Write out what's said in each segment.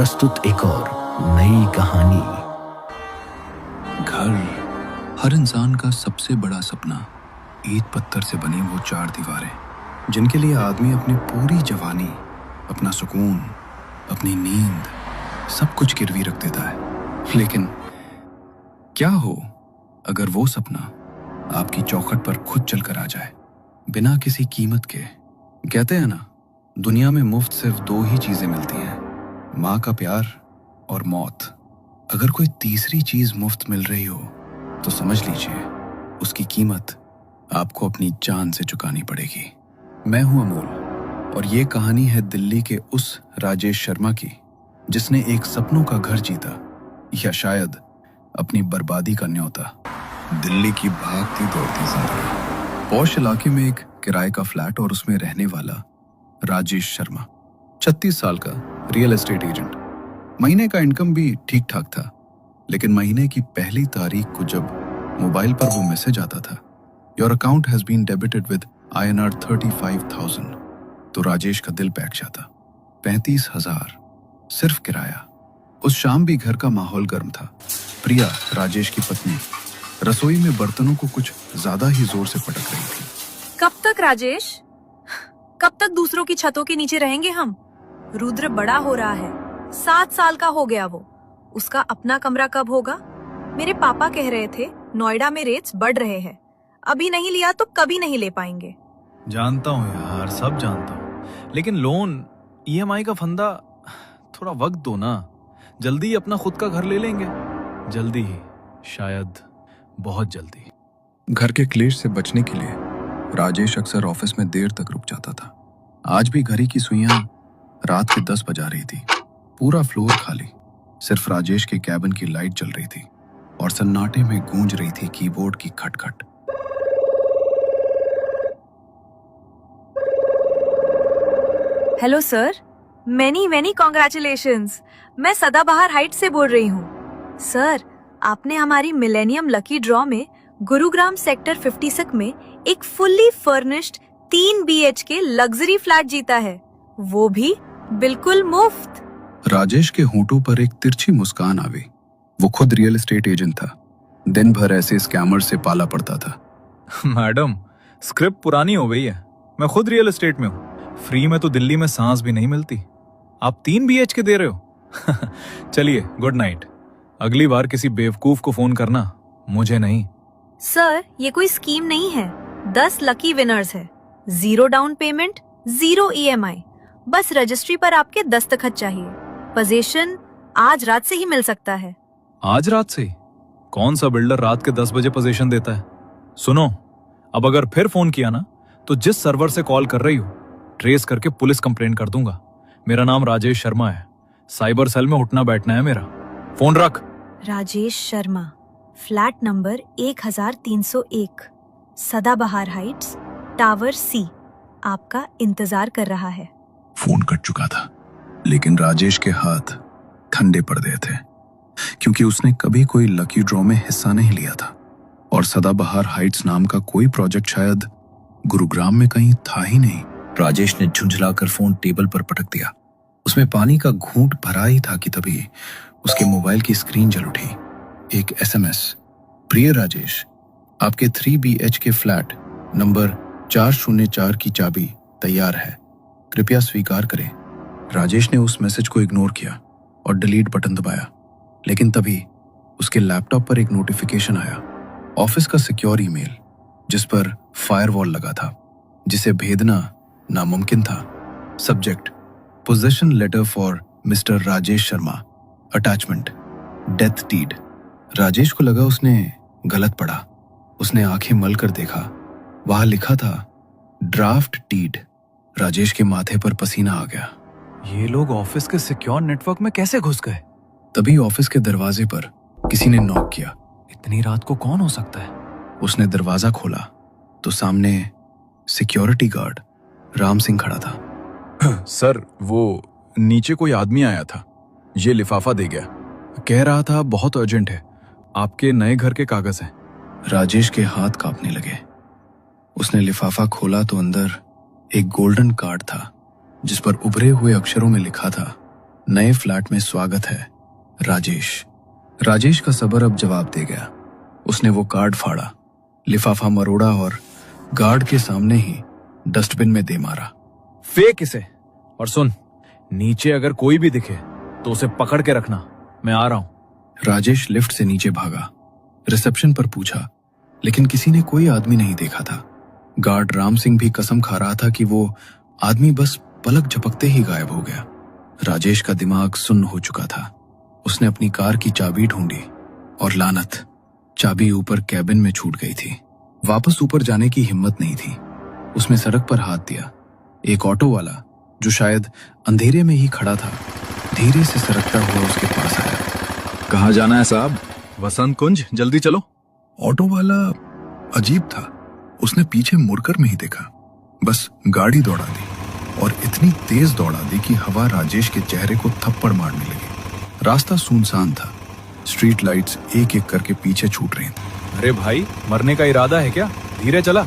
प्रस्तुत एक और नई कहानी। घर हर इंसान का सबसे बड़ा सपना। ईंट पत्थर से बनी वो चार दीवारें जिनके लिए आदमी अपनी पूरी जवानी, अपना सुकून, अपनी नींद सब कुछ गिरवी रख देता है। लेकिन क्या हो अगर वो सपना आपकी चौखट पर खुद चल कर आ जाए, बिना किसी कीमत के। कहते हैं ना, दुनिया में मुफ्त सिर्फ दो ही चीजें मिलती हैं, माँ का प्यार और मौत। अगर कोई तीसरी चीज मुफ्त मिल रही हो तो समझ लीजिए उसकी कीमत आपको अपनी जान से चुकानी पड़ेगी। मैं हूं अमोल और ये कहानी है दिल्ली के उस राजेश शर्मा की जिसने एक सपनों का घर जीता, या शायद अपनी बर्बादी का न्योता। दिल्ली की भागती दौड़ती जिंदगी। पॉश इलाके में एक किराए का फ्लैट और उसमें रहने वाला राजेश शर्मा, 36 साल का रियल एस्टेट एजेंट। महीने का इनकम भी ठीक ठाक था, लेकिन महीने की पहली तारीख को जब मोबाइल पर वो मैसेज आता था, your account has been debited with INR 35,000, तो राजेश का दिल बैठ जाता। 35,000 सिर्फ किराया। उस शाम भी घर का माहौल गर्म था। प्रिया, राजेश की पत्नी, रसोई में बर्तनों को कुछ ज्यादा ही जोर से पटक रही थी। कब तक राजेश? कब तक दूसरों की छतों के नीचे रहेंगे हम? रुद्र बड़ा हो रहा है, 7 साल का हो गया वो। उसका अपना कमरा कब होगा? मेरे पापा कह रहे थे नोएडा में रेट्स बढ़ रहे हैं, अभी नहीं लिया तो कभी नहीं ले पाएंगे। जानता हूँ यार, सब जानता हूँ, लेकिन लोन, EMI का फंदा, थोड़ा वक्त दो ना। जल्दी ही अपना खुद का घर ले लेंगे, जल्दी ही, शायद बहुत जल्दी। घर के क्लेश से बचने के लिए राजेश अक्सर ऑफिस में देर तक रुक जाता था। आज भी घड़ी की सुइयां रात के 10 बजा रही थी। पूरा फ्लोर खाली, सिर्फ राजेश के कैबिन की लाइट जल रही थी और सन्नाटे में गूंज रही थी कीबोर्ड की खटखट। Hello sir, many congratulations. मैं सदाबहार हाइट से बोल रही हूँ। सर, आपने हमारी मिलेनियम लकी ड्रॉ में गुरुग्राम सेक्टर 56 में एक fully furnished 3 BHK luxury flat जीता है, वो भी बिल्कुल मुफ्त। राजेश के होंठों पर एक तिरछी मुस्कान आ गई। वो खुद रियल एस्टेट एजेंट था, दिन भर ऐसे स्कैमर से पाला पड़ता था। मैडम, स्क्रिप्ट पुरानी हो गई है। मैं खुद रियल एस्टेट में हूँ। फ्री में तो दिल्ली में सांस भी नहीं मिलती, आप 3 BHK दे रहे हो। चलिए, गुड नाइट। अगली बार किसी बेवकूफ को फोन करना, मुझे नहीं। सर, ये कोई स्कीम नहीं है। 10 लकी विनर्स है, 0 डाउन पेमेंट, 0 EMI, बस रजिस्ट्री पर आपके दस्तखत चाहिए। पोजीशन आज रात से ही मिल सकता है। आज रात से? कौन सा बिल्डर रात के 10 बजे पोजीशन देता है? सुनो, अब अगर फिर फोन किया ना, तो जिस सर्वर से कॉल कर रही हो ट्रेस करके पुलिस कंप्लेंट कर दूंगा। मेरा नाम राजेश शर्मा है, साइबर सेल में उठना बैठना है मेरा। फोन रख। राजेश शर्मा, फ्लैट नंबर 1301, सदाबहार हाइट्स, टावर C, आपका इंतजार कर रहा है। फोन कट चुका था, लेकिन राजेश के हाथ ठंडे पड़ गए थे, क्योंकि उसने कभी कोई लकी ड्रॉ में हिस्सा नहीं लिया था और सदाबहार हाइट्स नाम का कोई प्रोजेक्ट शायद गुरुग्राम में कहीं था ही नहीं। राजेश ने झुंझलाकर फोन टेबल पर पटक दिया। उसमें पानी का घूंट भरा ही था कि तभी उसके मोबाइल की स्क्रीन जल उठी। एक SMS, प्रिय राजेश, आपके 3 BHK फ्लैट नंबर 404 की चाबी तैयार है, कृपया स्वीकार करें। राजेश ने उस मैसेज को इग्नोर किया और डिलीट बटन दबाया, लेकिन तभी उसके लैपटॉप पर एक नोटिफिकेशन आया, ऑफिस का सिक्योर ईमेल जिस पर फायरवॉल लगा था, जिसे भेदना नामुमकिन था। Subject, possession letter for mister Rajesh Sharma, attachment, death deed. Rajesh को लगा उसने गलत पढ़ा। उसने आंखें मल कर देखा, वहां लिखा था ड्राफ्ट डीड। राजेश के माथे पर पसीना आ गया। ये लोग ऑफिस के सिक्योर नेटवर्क में कैसे घुस गए? तभी ऑफिस के दरवाजे पर किसी ने नॉक किया। इतनी रात को कौन हो सकता है? उसने दरवाजा खोला तो सामने सिक्योरिटी गार्ड राम सिंह खड़ा था। सर, वो नीचे कोई आदमी आया था, ये लिफाफा दे गया, कह रहा था बहुत अर्जेंट है, आपके नए घर के कागज हैं। राजेश के हाथ कांपने लगे। उसने लिफाफा खोला तो अंदर एक गोल्डन कार्ड था जिस पर उभरे हुए अक्षरों में लिखा था, नए फ्लैट में स्वागत है, राजेश। राजेश का सबर अब जवाब दे गया। उसने वो कार्ड फाड़ा, लिफाफा मरोड़ा और गार्ड के सामने ही डस्टबिन में दे मारा। फेंक इसे, और सुन, नीचे अगर कोई भी दिखे तो उसे पकड़ के रखना, मैं आ रहा हूं। राजेश लिफ्ट से नीचे भागा, रिसेप्शन पर पूछा, लेकिन किसी ने कोई आदमी नहीं देखा था। गार्ड राम सिंह भी कसम खा रहा था कि वो आदमी बस पलक झपकते ही गायब हो गया। राजेश का दिमाग सुन्न हो चुका था। उसने अपनी कार की चाबी ढूंढी और लानत, चाबी ऊपर कैबिन में छूट गई थी। वापस ऊपर जाने की हिम्मत नहीं थी। उसने सड़क पर हाथ दिया। एक ऑटो वाला, जो शायद अंधेरे में ही खड़ा था, धीरे से सरकता हुआ उसके पास आया। कहाँ जाना है साहब? वसंत कुंज, जल्दी चलो। ऑटो वाला अजीब था। उसने पीछे मुड़कर नहीं देखा, बस गाड़ी दौड़ा दी और इतनी तेज दौड़ा दी कि हवा राजेश के चेहरे को थप्पड़ मारने लगी। रास्ता सुनसान था। स्ट्रीट लाइट्स एक एक करके पीछे छूट रही थी। अरे भाई, मरने का इरादा है क्या? धीरे चला,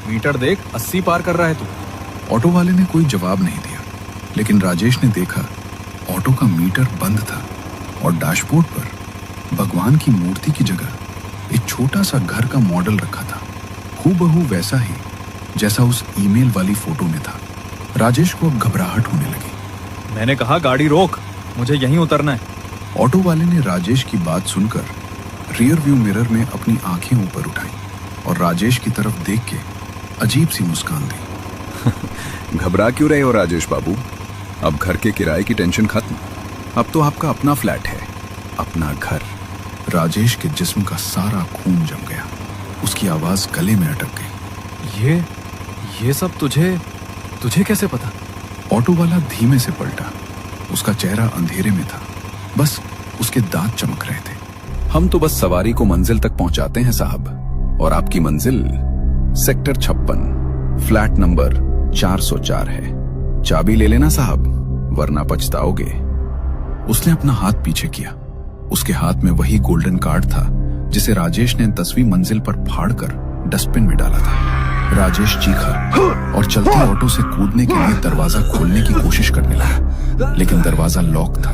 मीटर देख, 80 पार कर रहा है तू। ऑटो वाले ने कोई जवाब नहीं दिया, लेकिन राजेश ने देखा ऑटो का मीटर बंद था और डैशबोर्ड पर भगवान की मूर्ति की जगह एक छोटा सा घर का मॉडल रखा था, हूबहू वैसा ही जैसा उस ईमेल वाली फोटो में था। राजेश को अब घबराहट होने लगी। मैंने कहा गाड़ी रोक, मुझे यहीं उतरना है। ऑटो वाले ने राजेश की बात सुनकर रियर व्यू मिरर में अपनी आंखें ऊपर उठाई और राजेश की तरफ देख के अजीब सी मुस्कान दी। घबरा क्यों रहे हो राजेश बाबू? अब घर के किराए की टेंशन खत्म। अब तो आपका अपना फ्लैट है, अपना घर। राजेश के जिस्म का सारा खून जम गया। उसकी आवाज गले में अटक गई। ये सब तुझे कैसे पता? ऑटो वाला धीमे से पलटा। उसका चेहरा अंधेरे में था, बस उसके दांत चमक रहे थे। हम तो बस सवारी को मंजिल तक पहुंचाते हैं साहब, और आपकी मंजिल सेक्टर 56, फ्लैट नंबर 404 है। चाबी ले लेना साहब, वरना पछताओगे। उसने अपना हाथ पीछे किया। उसके हाथ में वही गोल्डन कार्ड था जिसे राजेश ने 10वीं मंजिल पर फाड़कर डस्टबिन में डाला था। राजेश चीखा और चलते ऑटो से कूदने के लिए दरवाजा खोलने की कोशिश करने लगा, लेकिन दरवाजा लॉक था।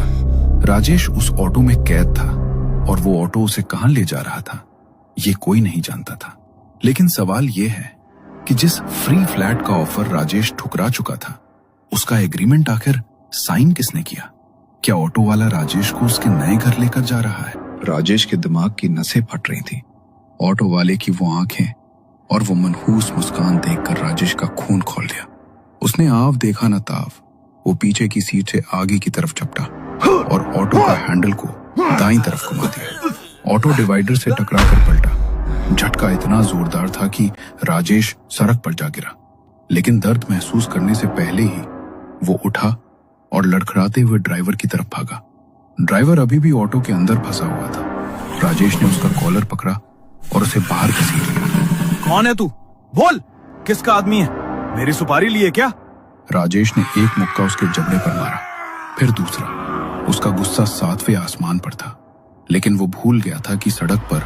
राजेश उस ऑटो में कैद था और वो ऑटो उसे कहां ले जा रहा था ये कोई नहीं जानता था। लेकिन सवाल ये है कि जिस फ्री फ्लैट का ऑफर राजेश ठुकरा चुका था, उसका एग्रीमेंट आखिर साइन किसने किया? क्या ऑटो वाला राजेश को उसके नए घर लेकर जा रहा है? राजेश के दिमाग की नसें फट रही थी। ऑटो वाले की वो आंखें और वो मनहूस मुस्कान देखकर राजेश का खून खौल गया। उसने आव देखा न ताव, वो पीछे की सीट से आगे की तरफ झपटा और ऑटो का हैंडल को दाईं तरफ घुमा दिया। ऑटो डिवाइडर से टकरा कर पलटा। झटका इतना जोरदार था कि राजेश सड़क पर जा गिरा, लेकिन दर्द महसूस करने से पहले ही वो उठा और लड़खड़ाते हुए ड्राइवर की तरफ भागा। ड्राइवर अभी भी ऑटो के अंदर फंसा हुआ था। राजेश ने उसका कॉलर पकड़ा और उसे बाहर घसीट लिया। कौन है तू? बोल, किसका आदमी है? मेरी सुपारी लिए क्या? राजेश ने एक मुक्का उसके जबड़े पर मारा, फिर दूसरा। उसका गुस्सा 7वें आसमान पर था, लेकिन वो भूल गया था कि सड़क पर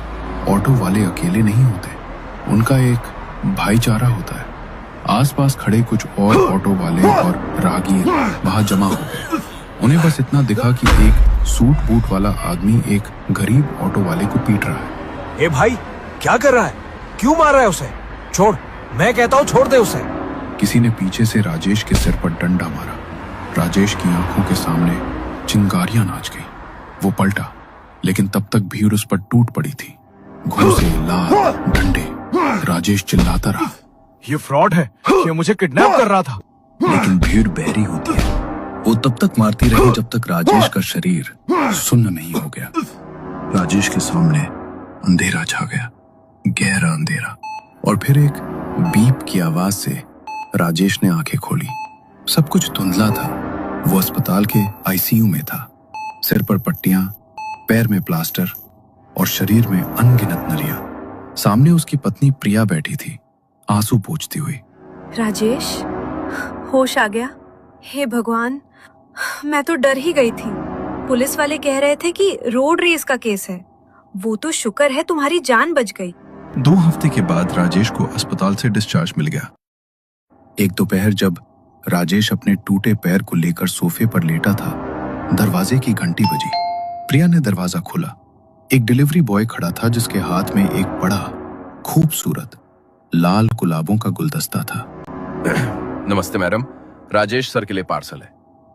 ऑटो वाले अकेले नहीं होते, उनका एक भाईचारा होता है। आसपास खड़े कुछ और ऑटो वाले और राहगीर वहां जमा हो गए। उन्हें बस इतना दिखा कि एक सूट बूट वाला आदमी एक गरीब ऑटो वाले को पीट रहा है। ए भाई, क्या कर रहा है? क्यों मार रहा है उसे? छोड़, मैं कहता हूँ छोड़ दे उसे। किसी ने पीछे से राजेश के सिर पर डंडा मारा। राजेश की आंखों के सामने चिंगारियां नाच गई। वो पलटा, लेकिन तब तक भीड़ उस पर टूट पड़ी थी। घूंसे, लात, डंडे। राजेश चिल्लाता रहा, ये फ्रॉड है, ये मुझे किडनैप कर रहा था। लेकिन भीड़ बहरी होती है। वो तब तक मारती रही जब तक राजेश का शरीर सुन्न नहीं हो गया। राजेश के सामने अंधेरा छा गया, गहरा अंधेरा। और फिर एक बीप की आवाज से राजेश ने आंखें खोली। सब कुछ धुंधला था। वो अस्पताल के आईसीयू में था। सिर पर पट्टियां, पैर में प्लास्टर और शरीर में अनगिनत नलियां। सामने उसकी पत्नी प्रिया बैठी थी, आंसू पोंछती हुई। राजेश, होश आ गया? हे भगवान, मैं तो डर ही गई थी। पुलिस वाले कह रहे थे कि रोड रेस का केस है। वो तो शुक्र है तुम्हारी जान बच गई। 2 हफ्ते के बाद राजेश को अस्पताल से डिस्चार्ज मिल गया। एक दोपहर जब राजेश अपने टूटे पैर को लेकर सोफे पर लेटा था, दरवाजे की घंटी बजी। प्रिया ने दरवाजा खोला। एक डिलीवरी बॉय खड़ा था जिसके हाथ में एक बड़ा खूबसूरत लाल गुलाबों का गुलदस्ता था। नमस्ते मैडम, राजेश सर के लिए पार्सल है।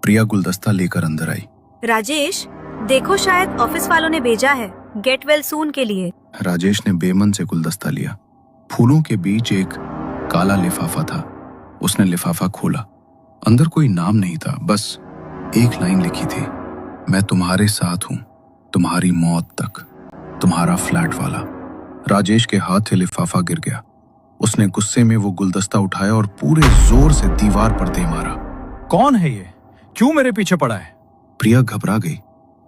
प्रिया गुलदस्ता लेकर अंदर आई। राजेश, देखो शायद ऑफिस वालों ने भेजा है गेट वेल सून के लिए। राजेश ने बेमन से गुलदस्ता लिया। फूलों के बीच एक काला लिफाफा था। उसने लिफाफा खोला। अंदर कोई नाम नहीं था, बस एक लाइन लिखी थी, मैं तुम्हारे साथ हूं, तुम्हारी मौत तक, तुम्हारा फ्लैट वाला। राजेश के हाथ से लिफाफा गिर गया। उसने गुस्से में वो गुलदस्ता उठाया और पूरे जोर से दीवार पर दे मारा। कौन है ये? क्यों मेरे पीछे पड़ा है? प्रिया घबरा गई।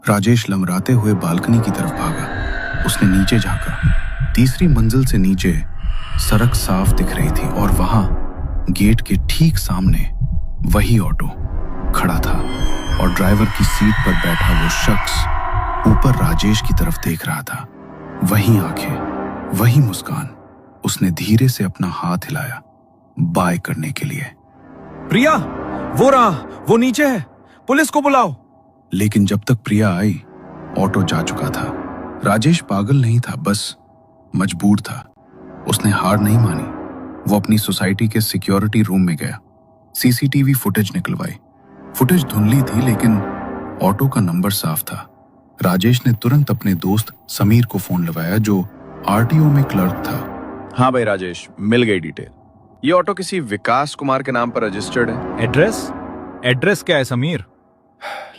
राजेश लमराते हुए बालकनी की तरफ भागा। उसने नीचे झांका। तीसरी मंजिल से नीचे सड़क साफ दिख रही थी और वहां गेट के ठीक सामने वही ऑटो खड़ा था और ड्राइवर की सीट पर बैठा वो शख्स ऊपर राजेश की तरफ देख रहा था। वही आंखें, वही मुस्कान। उसने धीरे से अपना हाथ हिलाया बाय करने के लिए। प्रिया, वो रहा, वो नीचे है, पुलिस को बुलाओ। लेकिन जब तक प्रिया आई, ऑटो जा चुका था। राजेश पागल नहीं था, बस मजबूर था। उसने हार नहीं मानी। वो अपनी सोसाइटी के सिक्योरिटी रूम में गया। CCTV footage निकलवाई। फुटेज धुंधली थी लेकिन ऑटो का नंबर साफ था। राजेश ने तुरंत अपने दोस्त समीर को फोन लगाया जो आरटीओ में क्लर्क था। हाँ भाई राजेश, मिल गई डिटेल। ये ऑटो किसी विकास कुमार के नाम पर रजिस्टर्ड है। एड्रेस क्या है समीर?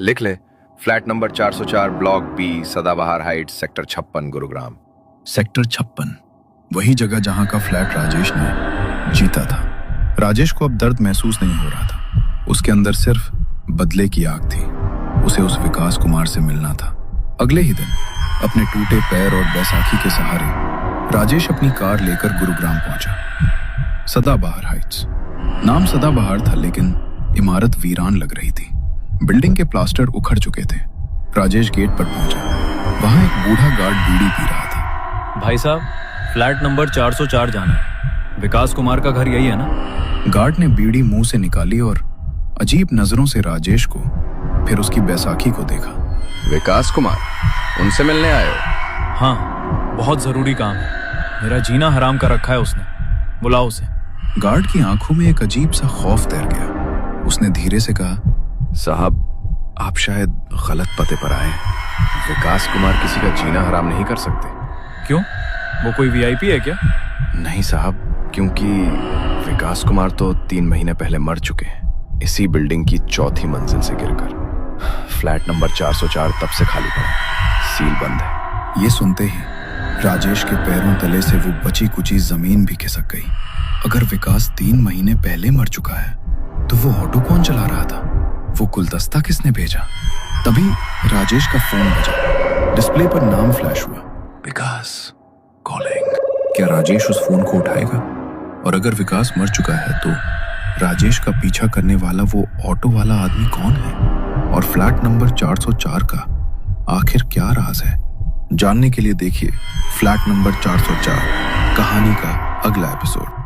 लिख ले, फ्लैट नंबर 404 ब्लॉक बी, सदाबहार हाइट्स, सेक्टर 56, गुरुग्राम। सेक्टर 56, वही जगह जहां का फ्लैट राजेश ने जीता था। राजेश को अब दर्द महसूस नहीं हो रहा था। उसके अंदर सिर्फ बदले की आग थी। उसे उस विकास कुमार से मिलना था। अगले ही दिन अपने टूटे पैर और बैसाखी के सहारे राजेश अपनी कार लेकर गुरुग्राम पहुंचा। सदाबहार हाइट्स नाम सदाबहार था लेकिन इमारत वीरान लग रही थी। बिल्डिंग के प्लास्टर उखड़ चुके थे। राजेश गेट पर पहुंचा। वहां एक बूढ़ा गार्ड बीड़ी पी रहा था। भाई साहब, फ्लैट नंबर 404 जाना है। विकास कुमार का घर यही है ना? गार्ड ने बीड़ी मुंह से निकाली और अजीब नजरों से राजेश को फिर उसकी बैसाखी को देखा। विकास कुमार, उनसे मिलने आए हो? हाँ, बहुत जरूरी काम है। मेरा जीना हराम कर रखा है उसने। बुलाओ उसे। गार्ड की आंखों में एक अजीब सा खौफ तैर गया। उसने धीरे से कहा, साहब, आप शायद गलत पते पर आए। विकास कुमार किसी का जीना हराम नहीं कर सकते। क्यों? वो कोई वीआईपी है क्या? नहीं साहब, क्योंकि विकास कुमार तो 3 महीने पहले मर चुके हैं, इसी बिल्डिंग की 4थी मंजिल से गिरकर। फ्लैट नंबर 404 तब से खाली पड़ा, सील बंद है। ये सुनते ही राजेश के पैरों तले से वो बची कुची जमीन भी खिसक गई। अगर विकास 3 महीने पहले मर चुका है तो वो ऑटो कौन चला रहा था? वो गुलदस्ता किसने भेजा? तभी राजेश का फोन बजा। डिस्प्ले पर नाम फ्लैश हुआ, विकास कॉलिंग। क्या राजेश उस फोन को उठाएगा? और अगर विकास मर चुका है तो राजेश का पीछा करने वाला वो ऑटो वाला आदमी कौन है? और फ्लैट नंबर 404 का आखिर क्या राज है? जानने के लिए देखिए फ्लैट नंबर 404 कहानी का अगला एपिसोड।